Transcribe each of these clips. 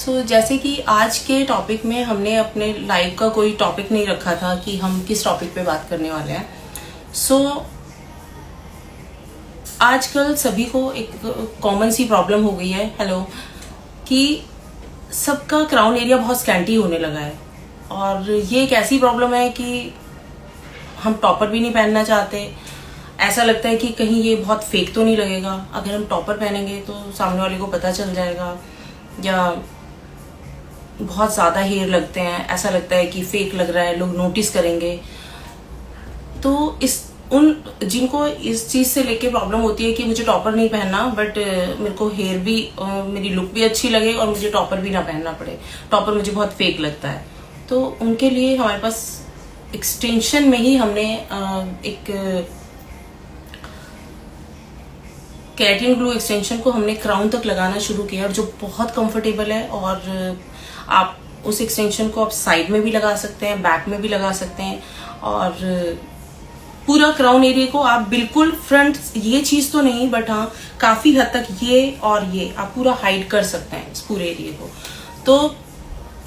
जैसे कि आज के टॉपिक में हमने अपने लाइफ का कोई टॉपिक नहीं रखा था कि हम किस टॉपिक पे बात करने वाले हैं। आजकल सभी को एक कॉमन सी प्रॉब्लम हो गई है कि सबका क्राउन एरिया बहुत स्कैंटी होने लगा है। और ये एक ऐसी प्रॉब्लम है कि हम टॉपर भी नहीं पहनना चाहते। ऐसा लगता है कि कहीं ये बहुत फेक तो नहीं लगेगा, अगर हम टॉपर पहनेंगे तो सामने वाले को पता चल जाएगा, या बहुत ज़्यादा हेयर लगते हैं, ऐसा लगता है कि फेक लग रहा है, लोग नोटिस करेंगे। तो जिनको इस चीज़ से लेके प्रॉब्लम होती है कि मुझे टॉपर नहीं पहनना, बट मेरे को हेयर भी, मेरी लुक भी अच्छी लगे और मुझे टॉपर भी ना पहनना पड़े, टॉपर मुझे बहुत फेक लगता है, तो उनके लिए हमारे पास एक्सटेंशन में ही हमने एक केराटिन ग्लू एक्सटेंशन को हमने क्राउन तक लगाना शुरू किया, और जो बहुत कंफर्टेबल है। और आप उस एक्सटेंशन को आप साइड में भी लगा सकते हैं, बैक में भी लगा सकते हैं, और पूरा क्राउन एरिया को आप बिल्कुल फ्रंट, ये चीज तो नहीं, बट हाँ काफी हद तक ये और ये आप पूरा हाइड कर सकते हैं इस पूरे एरिया को। तो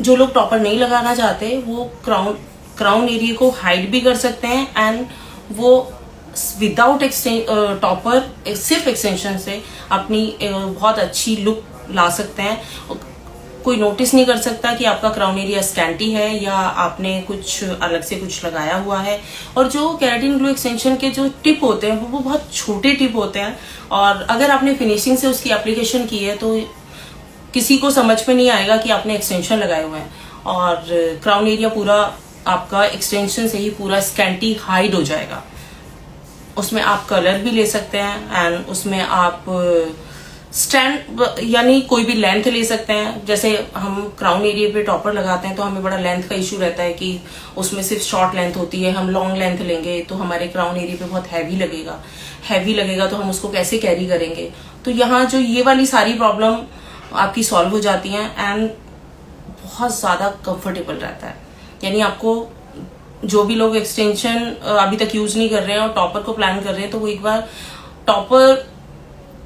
जो लोग टॉपर नहीं लगाना चाहते वो क्राउन एरिया को हाइड भी कर सकते हैं, एंड वो विदाउट टॉपर सिर्फ एक्सटेंशन से अपनी बहुत अच्छी लुक ला सकते हैं। कोई नोटिस नहीं कर सकता कि आपका क्राउन एरिया स्कैंटी है या आपने कुछ अलग से कुछ लगाया हुआ है। और जो केराटिन ग्लू एक्सटेंशन के जो टिप होते हैं वो बहुत छोटे टिप होते हैं, और अगर आपने फिनिशिंग से उसकी एप्लीकेशन की है तो किसी को समझ में नहीं आएगा कि आपने एक्सटेंशन लगाए हुए हैं, और क्राउन एरिया पूरा आपका एक्सटेंशन से ही पूरा स्कैंटी हाइड हो जाएगा। उसमें आप कलर भी ले सकते हैं, एंड उसमें आप स्टैंड यानी कोई भी लेंथ ले सकते हैं। जैसे हम क्राउन एरिया पे टॉपर लगाते हैं तो हमें बड़ा लेंथ का इशू रहता है कि उसमें सिर्फ शॉर्ट लेंथ होती है, हम लॉन्ग लेंथ लेंगे तो हमारे क्राउन एरिया पे बहुत हैवी लगेगा तो हम उसको कैसे कैरी करेंगे। तो यहाँ जो ये वाली सारी प्रॉब्लम आपकी सॉल्व हो जाती हैं, एंड बहुत ज्यादा कंफर्टेबल रहता है। यानी आपको जो भी लोग एक्सटेंशन अभी तक यूज नहीं कर रहे हैं और टॉपर को प्लान कर रहे हैं, तो वो एक बार टॉपर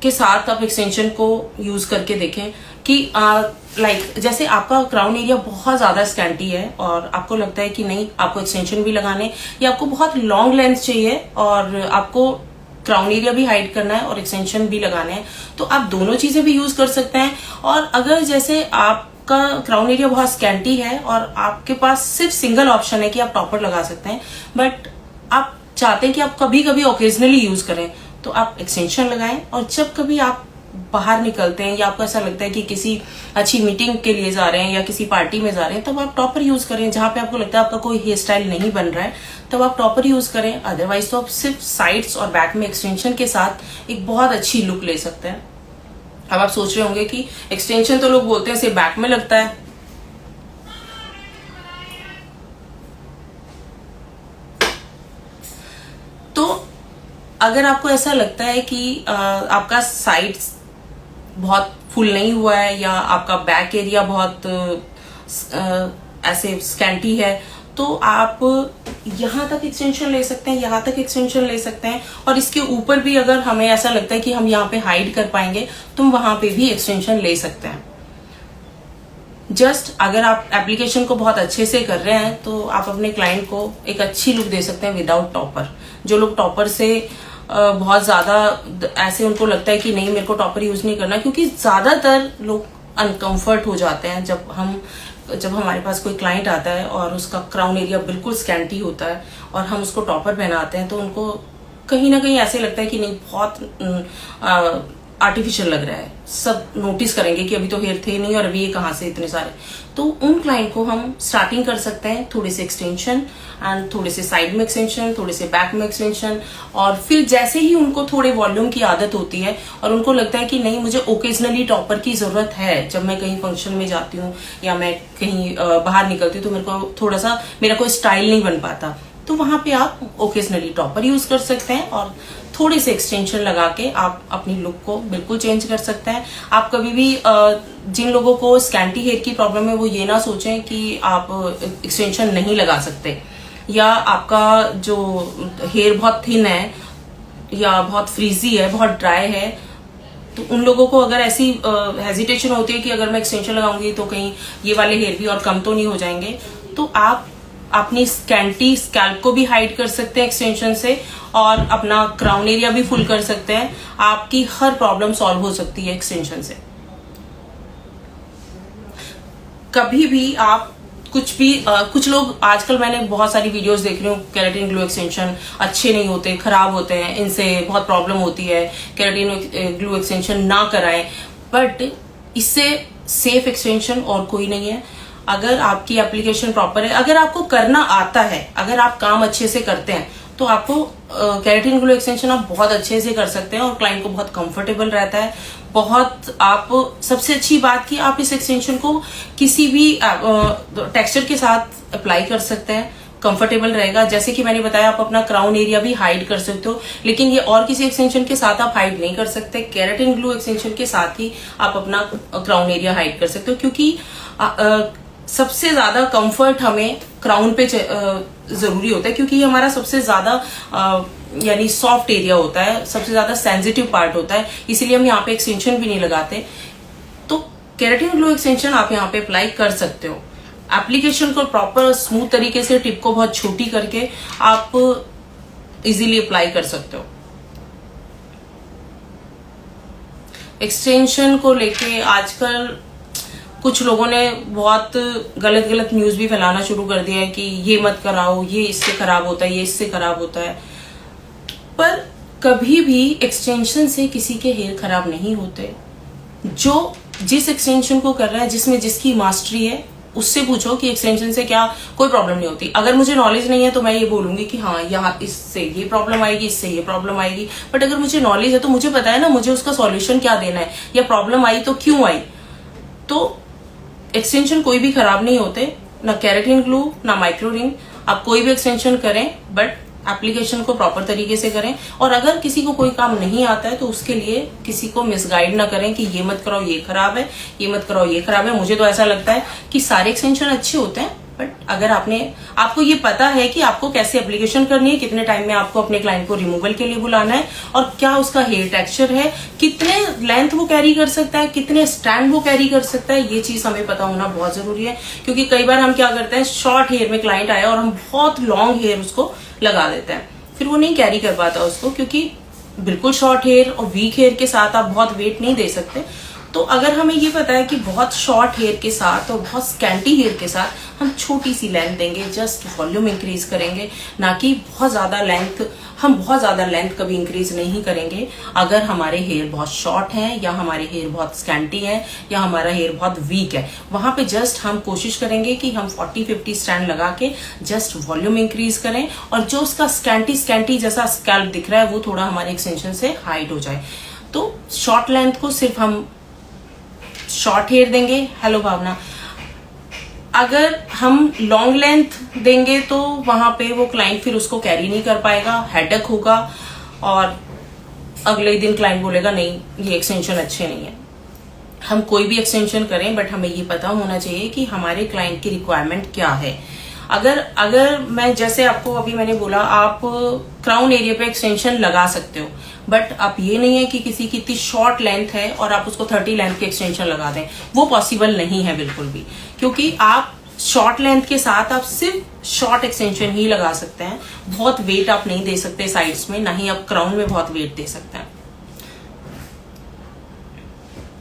के साथ आप एक्सटेंशन को यूज करके देखें कि लाइक जैसे आपका क्राउन एरिया बहुत ज्यादा स्कैंटी है और आपको लगता है कि नहीं आपको एक्सटेंशन भी लगाने, या आपको बहुत लॉन्ग लेंथ चाहिए और आपको क्राउन एरिया भी हाइड करना है और एक्सटेंशन भी लगाने हैं, तो आप दोनों चीजें भी यूज कर सकते हैं। और अगर जैसे आपका क्राउन एरिया बहुत स्कैंटी है और आपके पास सिर्फ सिंगल ऑप्शन है कि आप टॉपर लगा सकते हैं, बट आप चाहते हैं कि आप कभी कभी ओकेजनली यूज करें, तो आप एक्सटेंशन लगाएं। और जब कभी आप बाहर निकलते हैं या आपको ऐसा लगता है कि किसी अच्छी मीटिंग के लिए जा रहे हैं या किसी पार्टी में जा रहे हैं, तब आप टॉपर यूज करें। जहां पे आपको लगता है आपका कोई हेयर स्टाइल नहीं बन रहा है, तब आप टॉपर यूज करें। अदरवाइज तो आप सिर्फ साइड्स और बैक में एक्सटेंशन के साथ एक बहुत अच्छी लुक ले सकते हैं। अब आप सोच रहे होंगे कि एक्सटेंशन तो लोग बोलते हैं सिर्फ बैक में लगता है, तो अगर आपको ऐसा लगता है कि आपका साइड्स बहुत फुल नहीं हुआ है या आपका बैक एरिया बहुत ऐसे स्कैंटी है, तो आप यहां तक एक्सटेंशन ले सकते हैं, यहां तक एक्सटेंशन ले सकते हैं। और इसके ऊपर भी अगर हमें ऐसा लगता है कि हम यहाँ पे हाइड कर पाएंगे, तो वहां पे भी एक्सटेंशन ले सकते हैं। जस्ट अगर आप एप्लीकेशन को बहुत अच्छे से कर रहे हैं तो आप अपने क्लाइंट को एक अच्छी लुक दे सकते हैं विदाउट टॉपर। जो लोग टॉपर से बहुत ज्यादा ऐसे उनको लगता है कि नहीं मेरे को टॉपर यूज नहीं करना, क्योंकि ज्यादातर लोग अनकंफर्ट हो जाते हैं जब हमारे पास कोई क्लाइंट आता है और उसका क्राउन एरिया बिल्कुल स्कैंटी होता है और हम उसको टॉपर पहनाते हैं, तो उनको कहीं ना कहीं ऐसे लगता है कि नहीं बहुत आर्टिफिशियल लग रहा है, सब नोटिस करेंगे कि अभी तो हेयर थे नहीं और अभी ये कहाँ से इतने सारे। तो उन क्लाइंट को हम स्टार्टिंग कर सकते हैं थोड़े से एक्सटेंशन एंड थोड़े से साइड में एक्सटेंशन, थोड़े से बैक में एक्सटेंशन, और फिर जैसे ही उनको थोड़े वॉल्यूम की आदत होती है और उनको लगता है कि नहीं मुझे ओकेजनली टॉपर की जरूरत है, जब मैं कहीं फंक्शन में जाती हूँ या मैं कहीं बाहर निकलती हूँ तो मेरे को थोड़ा सा मेरा कोई स्टाइल नहीं बन पाता, तो वहां पे आप ओकेजनली टॉपर यूज कर सकते हैं और थोड़े से एक्सटेंशन लगा के आप अपनी लुक को बिल्कुल चेंज कर सकते हैं। आप कभी भी जिन लोगों को स्कैंटी हेयर की प्रॉब्लम है वो ये ना सोचें कि आप एक्सटेंशन नहीं लगा सकते, या आपका जो हेयर बहुत थिन है या बहुत फ्रीजी है, बहुत ड्राई है, तो उन लोगों को अगर ऐसी हेजिटेशन होती है कि अगर मैं एक्सटेंशन लगाऊंगी तो कहीं ये वाले हेयर भी और कम तो नहीं हो जाएंगे, तो आप अपनी स्कैंटी स्कैल्प को भी हाइड कर सकते हैं एक्सटेंशन से और अपना क्राउन एरिया भी फुल कर सकते हैं। आपकी हर प्रॉब्लम सॉल्व हो सकती है एक्सटेंशन से। कभी भी आप कुछ लोग आजकल मैंने बहुत सारी वीडियोस देख रही हूँ, केराटिन ग्लू एक्सटेंशन अच्छे नहीं होते, खराब होते हैं, इनसे बहुत प्रॉब्लम होती है, केराटिन ग्लू एक्सटेंशन ना कराएं। बट इससे सेफ एक्सटेंशन और कोई नहीं है। अगर आपकी एप्लीकेशन प्रॉपर है, अगर आपको करना आता है, अगर आप काम अच्छे से करते हैं, तो आपको केराटिन ग्लू एक्सटेंशन आप बहुत अच्छे से कर सकते हैं और क्लाइंट को बहुत कंफर्टेबल रहता है। बहुत आप सबसे अच्छी बात कि आप इस एक्सटेंशन को किसी भी टेक्सचर के साथ अप्लाई कर सकते हैं, कंफर्टेबल रहेगा। जैसे कि मैंने बताया, आप अपना क्राउन एरिया भी हाइड कर सकते हो, लेकिन ये और किसी एक्सटेंशन के साथ आप हाइड नहीं कर सकते। केराटिन ग्लू एक्सटेंशन के साथ ही आप अपना क्राउन एरिया हाइड कर सकते हो, क्योंकि सबसे ज्यादा कंफर्ट हमें क्राउन पे जरूरी होता है, क्योंकि ये हमारा सबसे ज्यादा यानी सॉफ्ट एरिया होता है, सबसे ज्यादा सेंसिटिव पार्ट होता है, इसीलिए हम यहाँ पे एक्सटेंशन भी नहीं लगाते। तो केराटिन ग्लू एक्सटेंशन आप यहाँ पे अप्लाई कर सकते हो। एप्लीकेशन को प्रॉपर स्मूथ तरीके से, टिप को बहुत छोटी करके आप इजीली अप्लाई कर सकते हो। एक्सटेंशन को लेके आजकल कुछ लोगों ने बहुत गलत गलत न्यूज भी फैलाना शुरू कर दिया है कि ये मत कराओ, ये इससे खराब होता है, ये इससे खराब होता है। पर कभी भी एक्सटेंशन से किसी के हेयर खराब नहीं होते। जो जिस एक्सटेंशन को कर रहा है, जिसमें जिसकी मास्टरी है, उससे पूछो कि एक्सटेंशन से क्या कोई प्रॉब्लम नहीं होती। अगर मुझे नॉलेज नहीं है तो मैं ये बोलूंगी कि हाँ, यहाँ इससे ये प्रॉब्लम आएगी, इससे ये प्रॉब्लम आएगी। बट अगर मुझे नॉलेज है तो मुझे पता है ना मुझे उसका सॉल्यूशन क्या देना है, या प्रॉब्लम आई तो क्यों आई। तो एक्सटेंशन कोई भी खराब नहीं होते, ना केराटिन ग्लू ना माइक्रो रिंग। आप कोई भी एक्सटेंशन करें, बट एप्लीकेशन को प्रॉपर तरीके से करें। और अगर किसी को कोई काम नहीं आता है तो उसके लिए किसी को मिसगाइड ना करें कि ये मत कराओ ये खराब है, ये मत कराओ ये खराब है। मुझे तो ऐसा लगता है कि सारे एक्सटेंशन अच्छे होते हैं, बट अगर आपको ये पता है कि आपको कैसे एप्लीकेशन करनी है, कितने टाइम में आपको अपने क्लाइंट को रिमूवल के लिए बुलाना है, और क्या उसका हेयर टेक्सचर है, कितने लेंथ वो कैरी कर सकता है, कितने स्टैंड वो कैरी कर सकता है, ये चीज हमें पता होना बहुत जरूरी है। क्योंकि कई बार हम क्या करते हैं, शॉर्ट हेयर में क्लाइंट आया और हम बहुत लॉन्ग हेयर उसको लगा देते हैं, फिर वो नहीं कैरी कर पाता उसको, क्योंकि बिल्कुल शॉर्ट हेयर और वीक हेयर के साथ आप बहुत वेट नहीं दे सकते। तो अगर हमें ये पता है कि बहुत शॉर्ट हेयर के साथ और बहुत स्कैंटी हेयर के साथ हम छोटी सी लेंथ देंगे, जस्ट वॉल्यूम इंक्रीज करेंगे, ना कि बहुत ज्यादा लेंथ। हम बहुत ज्यादा लेंथ कभी इंक्रीज नहीं करेंगे अगर हमारे हेयर बहुत शॉर्ट हैं, या हमारे हेयर बहुत स्कैंटी है, या हमारा हेयर बहुत वीक है। वहां पे जस्ट हम कोशिश करेंगे कि हम 40-50 स्टैंड लगा के जस्ट वॉल्यूम इंक्रीज करें, और जो उसका स्कैंटी जैसा स्कैल्प दिख रहा है वो थोड़ा हमारे एक्सटेंशन से हाइड हो जाए। तो शॉर्ट लेंथ को सिर्फ हम शॉर्ट हेयर देंगे। हेलो भावना, अगर हम लॉन्ग लेंथ देंगे तो वहां पे वो क्लाइंट फिर उसको कैरी नहीं कर पाएगा, हेडेक होगा, और अगले दिन क्लाइंट बोलेगा नहीं ये एक्सटेंशन अच्छे नहीं है। हम कोई भी एक्सटेंशन करें, बट हमें ये पता होना चाहिए कि हमारे क्लाइंट की रिक्वायरमेंट क्या है। अगर मैं जैसे आपको अभी मैंने बोला, आप क्राउन एरिया पे एक्सटेंशन लगा सकते हो, बट आप ये नहीं है कि किसी की इतनी शॉर्ट लेंथ है और आप उसको 30 लेंथ की एक्सटेंशन लगा दें, वो पॉसिबल नहीं है बिल्कुल भी। क्योंकि आप शॉर्ट लेंथ के साथ आप सिर्फ शॉर्ट एक्सटेंशन ही लगा सकते हैं, बहुत वेट आप नहीं दे सकते साइड्स में, ना ही आप क्राउन में बहुत वेट दे सकते हैं।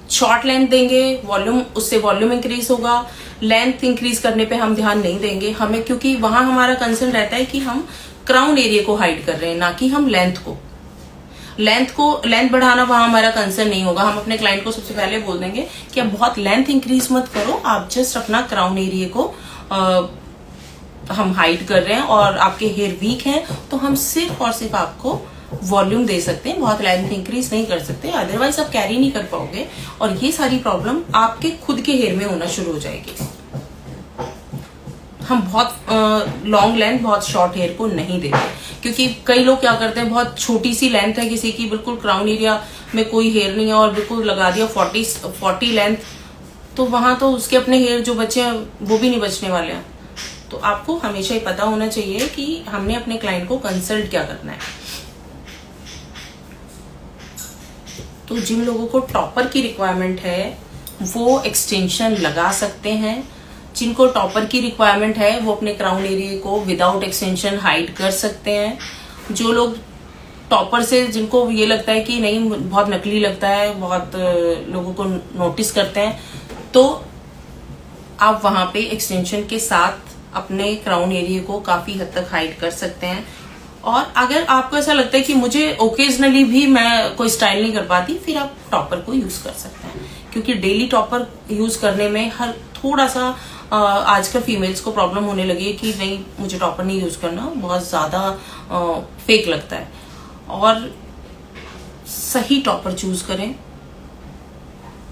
शॉर्ट लेंथ देंगे, वॉल्यूम, उससे वॉल्यूम इंक्रीज होगा। लेंथ इंक्रीज करने पे हम ध्यान नहीं देंगे हमें, क्योंकि वहां हमारा कंसर्न रहता है कि हम क्राउन एरिया को हाइड कर रहे हैं, ना कि हम लेंथ बढ़ाना वहां हमारा कंसर्न नहीं होगा। हम अपने क्लाइंट को सबसे पहले बोल देंगे कि आप बहुत लेंथ इंक्रीज मत करो, आप जस्ट अपना क्राउन एरिया को हम हाइड कर रहे हैं, और आपके हेयर वीक हैं तो हम सिर्फ और सिर्फ आपको वॉल्यूम दे सकते हैं, बहुत लेंथ इंक्रीज नहीं कर सकते, अदरवाइज आप कैरी नहीं कर पाओगे, और ये सारी प्रॉब्लम आपके खुद के हेयर में होना शुरू हो जाएगी। हम बहुत लॉन्ग लेंथ, बहुत शॉर्ट हेयर को नहीं देते, क्योंकि कई लोग क्या करते हैं, बहुत छोटी सी लेंथ है किसी की, बिल्कुल क्राउन एरिया में कोई हेयर नहीं है, और बिल्कुल लगा दिया 40 लेंथ, तो वहां तो उसके अपने हेयर जो बचे हैं वो भी नहीं बचने वाले हैं। तो आपको हमेशा ही पता होना चाहिए कि हमने अपने क्लाइंट को कंसल्ट क्या करना है। तो जिन लोगों को टॉपर की रिक्वायरमेंट है वो एक्सटेंशन लगा सकते हैं। जिनको टॉपर की रिक्वायरमेंट है वो अपने क्राउन एरिया को विदाउट एक्सटेंशन हाइड कर सकते हैं। जो लोग टॉपर से जिनको ये लगता है कि नहीं बहुत नकली लगता है, बहुत लोगों को नोटिस करते हैं, तो आप वहां पे एक्सटेंशन के साथ अपने क्राउन एरिया को काफी हद तक हाइड कर सकते हैं। और अगर आपको ऐसा लगता है कि मुझे ओकेजनली भी मैं कोई स्टाइल नहीं कर पाती, फिर आप टॉपर को यूज कर सकते हैं, क्योंकि डेली टॉपर यूज करने में हर थोड़ा सा आजकल फीमेल्स को प्रॉब्लम होने लगी है कि नहीं मुझे टॉपर नहीं यूज करना, बहुत ज्यादा फेक लगता है। और सही टॉपर चूज करें।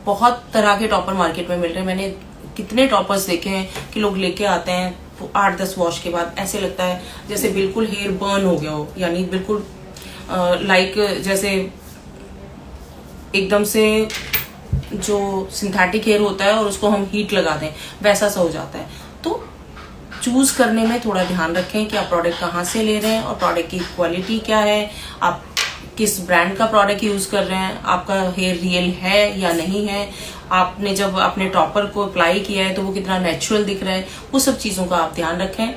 बहुत तरह के टॉपर मार्केट में मिल रहे हैं। मैंने कितने टॉपर्स देखे हैं कि लोग लेके आते हैं तो 8-10 वॉश के बाद ऐसे लगता है जैसे बिल्कुल हेयर बर्न हो गया हो, यानी बिल्कुल लाइक जैसे एकदम से जो सिंथेटिक हेयर होता है और उसको हम हीट लगा दें वैसा सा हो जाता है। तो चूज करने में थोड़ा ध्यान रखें कि आप प्रोडक्ट कहाँ से ले रहे हैं और प्रोडक्ट की क्वालिटी क्या है, आप किस ब्रांड का प्रोडक्ट यूज कर रहे हैं, आपका हेयर रियल है या नहीं है, आपने जब अपने टॉपर को अप्लाई किया है तो वो कितना नेचुरल दिख रहा है, वो सब चीजों का आप ध्यान रखें।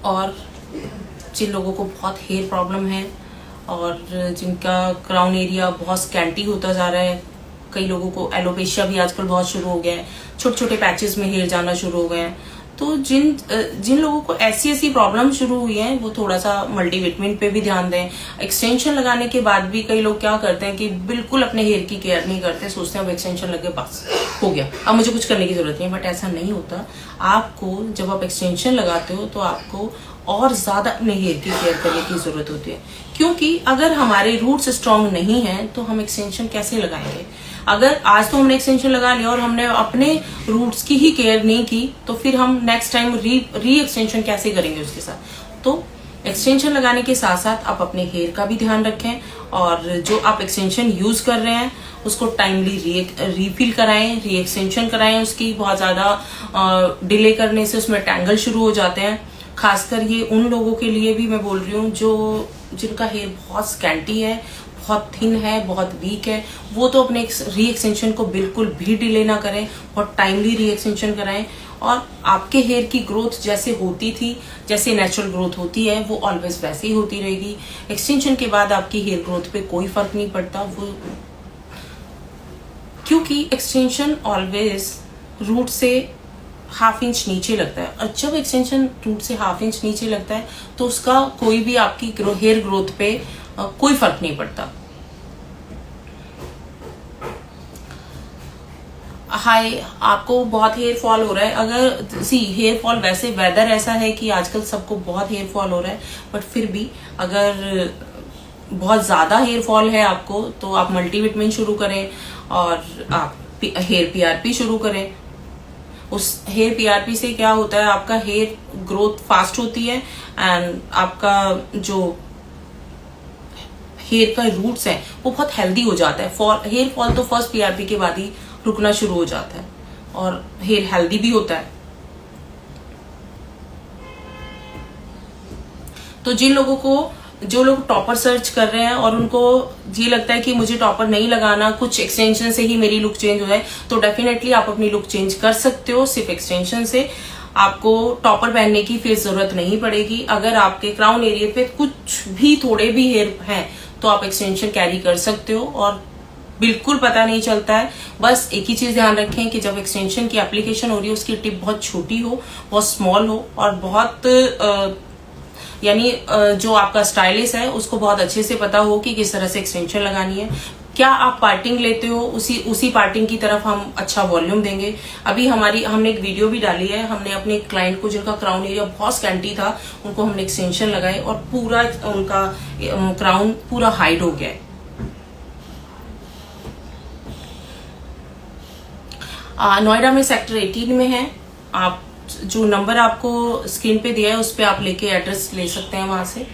और जिन लोगों को बहुत हेयर प्रॉब्लम है और जिनका क्राउन एरिया बहुत स्कैंटी होता जा रहा है, कई लोगों को एलोपेशिया भी आजकल बहुत शुरू हो गया है, छोटे छोटे पैचेस में हेयर जाना शुरू हो गए हैं, तो जिन लोगों को ऐसी ऐसी प्रॉब्लम शुरू हुई है वो थोड़ा सा मल्टीविटामिन पे भी ध्यान दें। एक्सटेंशन लगाने के बाद भी कई लोग क्या करते हैं कि बिल्कुल अपने हेयर की केयर नहीं करते, सोचते हैं अब एक्सटेंशन लगे बस हो गया, अब मुझे कुछ करने की जरूरत नहीं है। बट ऐसा नहीं होता। आपको जब आप एक्सटेंशन लगाते हो तो आपको और ज्यादा अपने हेयर की केयर करने की जरूरत होती है, क्योंकि अगर हमारे रूट्स स्ट्रांग नहीं है तो हम एक्सटेंशन कैसे लगाएंगे। अगर आज तो हमने एक्सटेंशन लगा लिया और हमने अपने रूट्स की ही केयर नहीं की तो फिर हम नेक्स्ट टाइम री एक्सटेंशन कैसे करेंगे उसके साथ। तो एक्सटेंशन लगाने के साथ साथ आप अपने हेयर का भी ध्यान रखें और जो आप एक्सटेंशन यूज कर रहे हैं उसको टाइमली रीफिल कराएं, री एक्सटेंशन कराएं। उसकी बहुत ज्यादा डिले करने से उसमें टैंगल शुरू हो जाते हैं। खासकर ये उन लोगों के लिए भी मैं बोल रही हूँ जो जिनका हेयर बहुत स्कैंटी है, बहुत थिन है, बहुत वीक है, वो तो अपने री एक्सटेंशन को बिल्कुल भी डिले ना करें, बहुत टाइमली री एक्सटेंशन कराएं। और आपके हेयर की ग्रोथ जैसे होती थी, जैसे नेचुरल ग्रोथ होती है, वो ऑलवेज वैसे ही होती रहेगी। एक्सटेंशन के बाद आपकी हेयर ग्रोथ पे कोई फर्क नहीं पड़ता, वो क्योंकि एक्सटेंशन ऑलवेज रूट से ½ इंच नीचे लगता है। और जब एक्सटेंशन रूट से ½ इंच नीचे लगता है तो उसका कोई भी आपकी हेयर ग्रोथ पे कोई फर्क नहीं पड़ता। हाय, आपको बहुत हेयर फॉल हो रहा है। अगर हेयर फॉल वैसे वेदर ऐसा है कि आजकल सबको बहुत हेयर फॉल हो रहा है, बट फिर भी अगर बहुत ज्यादा हेयर फॉल है आपको तो आप मल्टीविटामिन शुरू करें और आप हेयर पीआरपी शुरू करें। उस हेयर पीआरपी से क्या होता है, आपका हेयर ग्रोथ फास्ट होती है एंड आपका जो हेयर का रूट्स है वो बहुत हेल्दी हो जाता है। हेयर फॉल तो फर्स्ट पीआरपी के बाद ही रुकना शुरू हो जाता है और हेयर हेल्दी भी होता है। तो जो लोग टॉपर सर्च कर रहे हैं और उनको ये लगता है कि मुझे टॉपर नहीं लगाना, कुछ एक्सटेंशन से ही मेरी लुक चेंज हो जाए, तो डेफिनेटली आप अपनी लुक चेंज कर सकते हो सिर्फ एक्सटेंशन से। आपको टॉपर पहनने की फिर जरूरत नहीं पड़ेगी। अगर आपके क्राउन एरिया पे कुछ भी थोड़े भी हेयर हैं तो आप एक्सटेंशन कैरी कर सकते हो और बिल्कुल पता नहीं चलता है। बस एक ही चीज ध्यान रखें कि जब एक्सटेंशन की एप्लीकेशन हो रही है उसकी टिप बहुत छोटी हो, बहुत स्मॉल हो और बहुत यानी जो आपका स्टाइलिस्ट है उसको बहुत अच्छे से पता हो कि किस तरह से एक्सटेंशन लगानी है। क्या आप पार्टिंग लेते हो, उसी पार्टिंग की तरफ हम अच्छा वॉल्यूम देंगे। अभी हमने एक वीडियो भी डाली है। हमने अपने क्लाइंट को जिनका क्राउन एरिया बहुत स्कैंटी था उनको हमने एक्सटेंशन लगाए और पूरा उनका क्राउन पूरा हाइड हो गया है। नोएडा में सेक्टर 18 में है। आप जो नंबर आपको स्क्रीन पे दिया है उस पे आप लेके एड्रेस ले सकते हैं वहां से।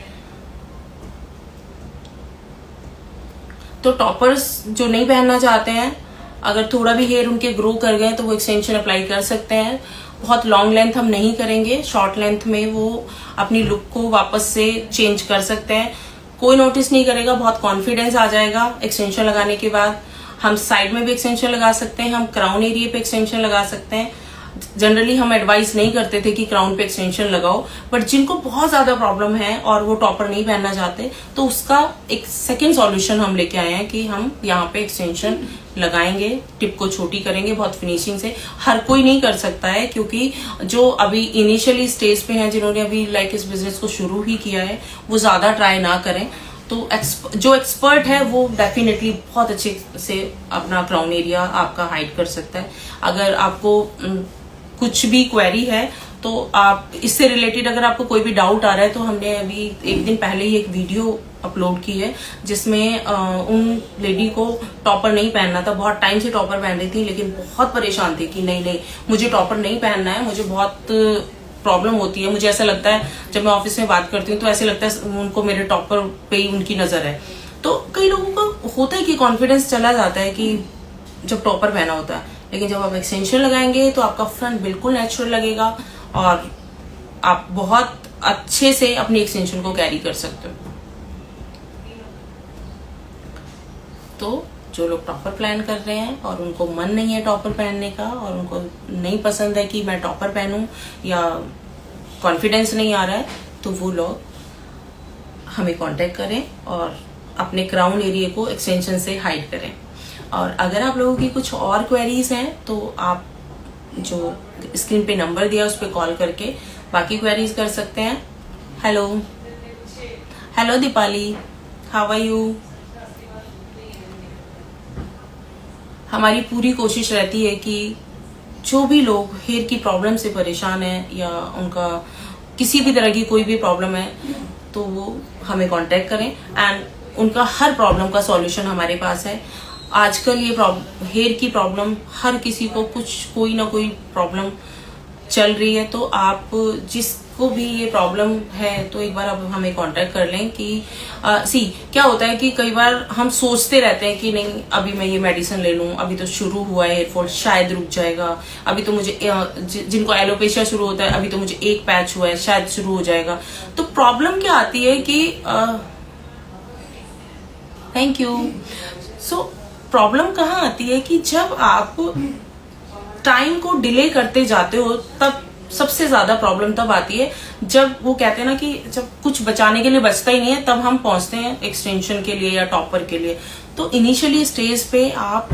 तो टॉपर्स जो नहीं पहनना चाहते हैं, अगर थोड़ा भी हेयर उनके ग्रो कर गए तो वो एक्सटेंशन अप्लाई कर सकते हैं। बहुत लॉन्ग लेंथ हम नहीं करेंगे, शॉर्ट लेंथ में वो अपनी लुक को वापस से चेंज कर सकते हैं। कोई नोटिस नहीं करेगा, बहुत कॉन्फिडेंस आ जाएगा एक्सटेंशन लगाने के बाद। हम साइड में भी एक्सटेंशन लगा सकते हैं, हम क्राउन एरिया पे एक्सटेंशन लगा सकते हैं। जनरली हम एडवाइस नहीं करते थे कि क्राउन पे एक्सटेंशन लगाओ, बट जिनको बहुत ज्यादा प्रॉब्लम है और वो टॉपर नहीं पहनना चाहते, तो उसका एक सेकेंड सॉल्यूशन हम लेके आए हैं कि हम यहाँ पे एक्सटेंशन लगाएंगे, टिप को छोटी करेंगे बहुत फिनिशिंग से। हर कोई नहीं कर सकता है, क्योंकि जो अभी इनिशियली स्टेज पे हैं, जिन्होंने अभी लाइक इस बिजनेस को शुरू ही किया है, वो ज्यादा ट्राई ना करें। तो जो एक्सपर्ट है वो डेफिनेटली बहुत अच्छे से अपना क्राउन एरिया आपका हाइड कर सकता है। अगर आपको कुछ भी क्वेरी है तो आप इससे रिलेटेड, अगर आपको कोई भी डाउट आ रहा है, तो हमने अभी एक दिन पहले ही एक वीडियो अपलोड की है जिसमें उन लेडी को टॉपर नहीं पहनना था। बहुत टाइम से टॉपर पहन रही थी, लेकिन बहुत परेशान थी कि नहीं मुझे टॉपर नहीं पहनना है, मुझे बहुत प्रॉब्लम होती है। मुझे ऐसा लगता है जब मैं ऑफिस में बात करती हूँ तो ऐसे लगता है उनको मेरे टॉपर पे ही उनकी नजर है। तो कई लोगों का होता है कि कॉन्फिडेंस चला जाता है कि जब टॉपर पहना होता है, लेकिन जब आप एक्सटेंशन लगाएंगे तो आपका फ्रंट बिल्कुल नेचुरल लगेगा और आप बहुत अच्छे से अपनी एक्सटेंशन को कैरी कर सकते हो। तो जो लोग टॉपर प्लान कर रहे हैं और उनको मन नहीं है टॉपर पहनने का, और उनको नहीं पसंद है कि मैं टॉपर पहनूं, या कॉन्फिडेंस नहीं आ रहा है, तो वो लोग हमें कांटेक्ट करें और अपने क्राउन एरिया को एक्सटेंशन से हाइड करें। और अगर आप लोगों की कुछ और क्वेरीज हैं तो आप जो स्क्रीन पे नंबर दिया उस पर कॉल करके बाकी क्वेरीज कर सकते हैं। Hello Deepali, how are you? हमारी पूरी कोशिश रहती है कि जो भी लोग हेयर की प्रॉब्लम से परेशान है या उनका किसी भी तरह की कोई भी प्रॉब्लम है, तो वो हमें कांटेक्ट करें एंड उनका हर प्रॉब्लम का सॉल्यूशन हमारे पास है। आजकल ये हेयर की प्रॉब्लम हर किसी को कोई ना कोई प्रॉब्लम चल रही है, तो आप जिसको भी ये प्रॉब्लम है तो एक बार आप हमें कांटेक्ट कर लें कि क्या होता है कि कई बार हम सोचते रहते हैं कि नहीं अभी मैं ये मेडिसिन ले लूं, अभी तो शुरू हुआ है हेयर फॉल, शायद रुक जाएगा, अभी तो मुझे जिनको एलोपेशिया शुरू होता है अभी तो मुझे एक पैच हुआ है, शायद शुरू हो जाएगा। तो प्रॉब्लम क्या आती है कि थैंक यू। सो प्रॉब्लम कहाँ आती है कि जब आप टाइम को डिले करते जाते हो, तब सबसे ज्यादा प्रॉब्लम तब आती है जब वो कहते हैं ना कि जब कुछ बचाने के लिए बचता ही नहीं है, तब हम पहुंचते हैं एक्सटेंशन के लिए या टॉपर के लिए। तो इनिशियली स्टेज पे आप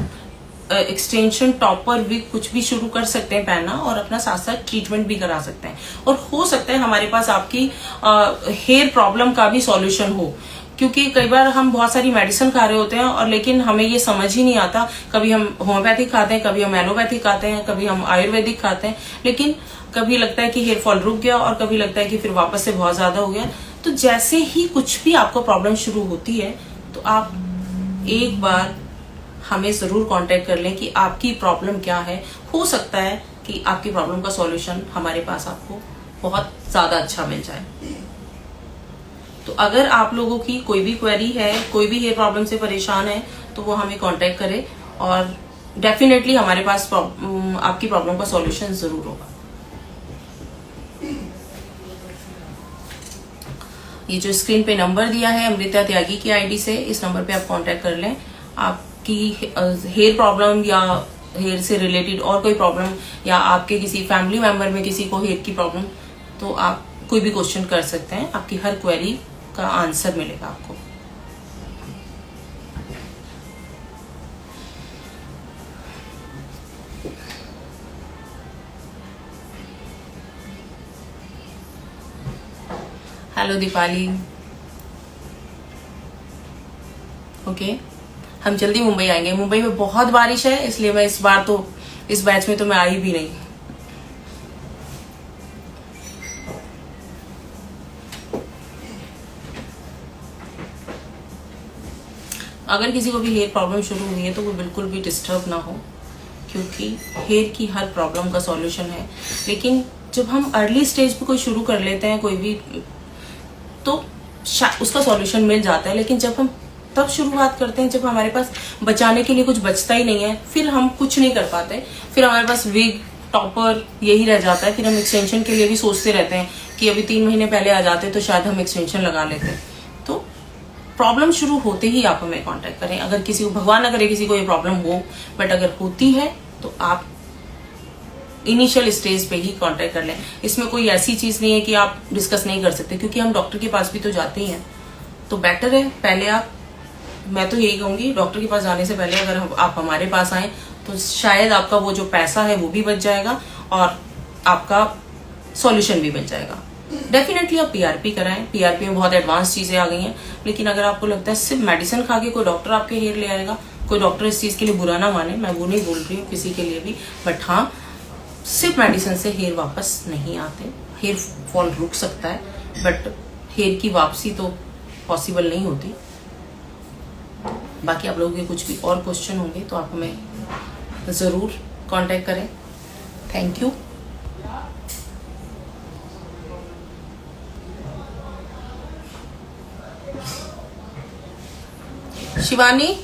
एक्सटेंशन, टॉपर, विग कुछ भी शुरू कर सकते हैं पहनना और अपना साथ साथ ट्रीटमेंट भी करा सकते हैं। और हो सकता है हमारे पास आपकी हेयर प्रॉब्लम का भी सॉल्यूशन हो, क्योंकि कई बार हम बहुत सारी मेडिसिन खा रहे होते हैं और लेकिन हमें ये समझ ही नहीं आता। कभी हम होम्योपैथिक खाते हैं, कभी हम एलोपैथिक खाते हैं, कभी हम आयुर्वेदिक खाते हैं, लेकिन कभी लगता है कि हेयर फॉल रुक गया और कभी लगता है कि फिर वापस से बहुत ज्यादा हो गया। तो जैसे ही कुछ भी आपको प्रॉब्लम शुरू होती है तो आप एक बार हमें जरूर कांटेक्ट कर लें कि आपकी प्रॉब्लम क्या है। हो सकता है कि आपकी प्रॉब्लम का सॉल्यूशन हमारे पास आपको बहुत ज्यादा अच्छा मिल जाए। तो अगर आप लोगों की कोई भी क्वेरी है, कोई भी हेयर प्रॉब्लम से परेशान है, तो वो हमें कांटेक्ट करें और डेफिनेटली हमारे पास आपकी प्रॉब्लम का सॉल्यूशन जरूर होगा। ये जो स्क्रीन पे नंबर दिया है अमृता त्यागी की आईडी से, इस नंबर पे आप कांटेक्ट कर लें। आपकी हेयर प्रॉब्लम या हेयर से रिलेटेड और कोई प्रॉब्लम, या आपके किसी फैमिली मेंबर में किसी को हेयर की प्रॉब्लम, तो आप कोई भी क्वेश्चन कर सकते हैं, आपकी हर क्वेरी का आंसर मिलेगा आपको। हेलो दीपाली, ओके, हम जल्दी मुंबई आएंगे। मुंबई में बहुत बारिश है, इसलिए मैं इस बार तो इस बैच में तो मैं आई भी नहीं। अगर किसी को भी हेयर प्रॉब्लम शुरू हुई है तो वो बिल्कुल भी डिस्टर्ब ना हो, क्योंकि हेयर की हर प्रॉब्लम का सॉल्यूशन है। लेकिन जब हम अर्ली स्टेज पे कोई शुरू कर लेते हैं कोई भी, तो उसका सॉल्यूशन मिल जाता है। लेकिन जब हम तब शुरुआत करते हैं जब हमारे पास बचाने के लिए कुछ बचता ही नहीं है, फिर हम कुछ नहीं कर पाते। फिर हमारे पास विग टॉपर यही रह जाता है। फिर हम एक्सटेंशन के लिए भी सोचते रहते हैं कि अभी 3 महीने पहले आ जाते तो शायद हम एक्सटेंशन लगा लेते। तो प्रॉब्लम शुरू होते ही आप हमें कांटेक्ट करें। अगर किसी को, भगवान ना करे किसी को ये प्रॉब्लम हो, बट अगर होती है तो आप इनिशियल स्टेज पे ही कांटेक्ट कर लें। इसमें कोई ऐसी चीज नहीं है कि आप डिस्कस नहीं कर सकते, क्योंकि हम डॉक्टर के पास भी तो जाते ही हैं। तो बेटर है पहले आप, मैं तो यही कहूंगी, डॉक्टर के पास जाने से पहले अगर आप हमारे पास आए तो शायद आपका वो जो पैसा है वो भी बच जाएगा और आपका सॉल्यूशन भी बच जाएगा। डेफिनेटली आप पीआरपी कराएं। पीआरपी में बहुत एडवांस चीजें आ गई हैं, लेकिन अगर आपको लगता है सिर्फ मेडिसिन खा के कोई डॉक्टर आपके हेयर ले आएगा, कोई डॉक्टर इस चीज के लिए बुरा ना माने, मैं वो नहीं बोल रही हूँ किसी के लिए भी, बट हाँ, सिर्फ मेडिसिन से हेयर वापस नहीं आते। हेयर फॉल रुक सकता है, बट हेयर की वापसी तो पॉसिबल नहीं होती। बाकी आप लोगों के कुछ भी और क्वेश्चन होंगे तो आप हमें ज़रूर कांटेक्ट करें। Thank you. शिवानी,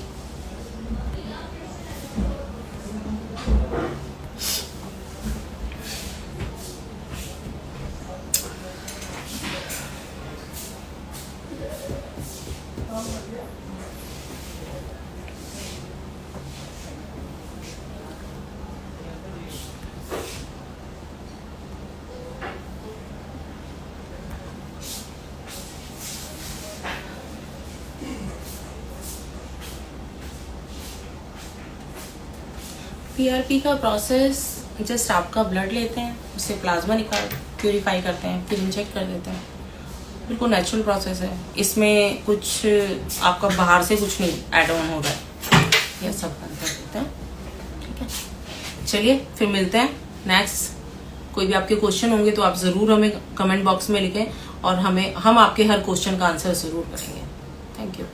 पीआरपी का प्रोसेस जस्ट आपका ब्लड लेते हैं, उससे प्लाज्मा निकाल प्यूरिफाई करते हैं, फिर इंजेक्ट कर देते हैं। बिल्कुल नेचुरल प्रोसेस है, इसमें कुछ आपका बाहर से कुछ नहीं ऐड ऑन हो रहा है, यह सब बंद कर देते हैं। ठीक है, चलिए फिर मिलते हैं नेक्स्ट। कोई भी आपके क्वेश्चन होंगे तो आप ज़रूर हमें कमेंट बॉक्स में लिखें और हम आपके हर क्वेश्चन का आंसर ज़रूर करेंगे। Thank you.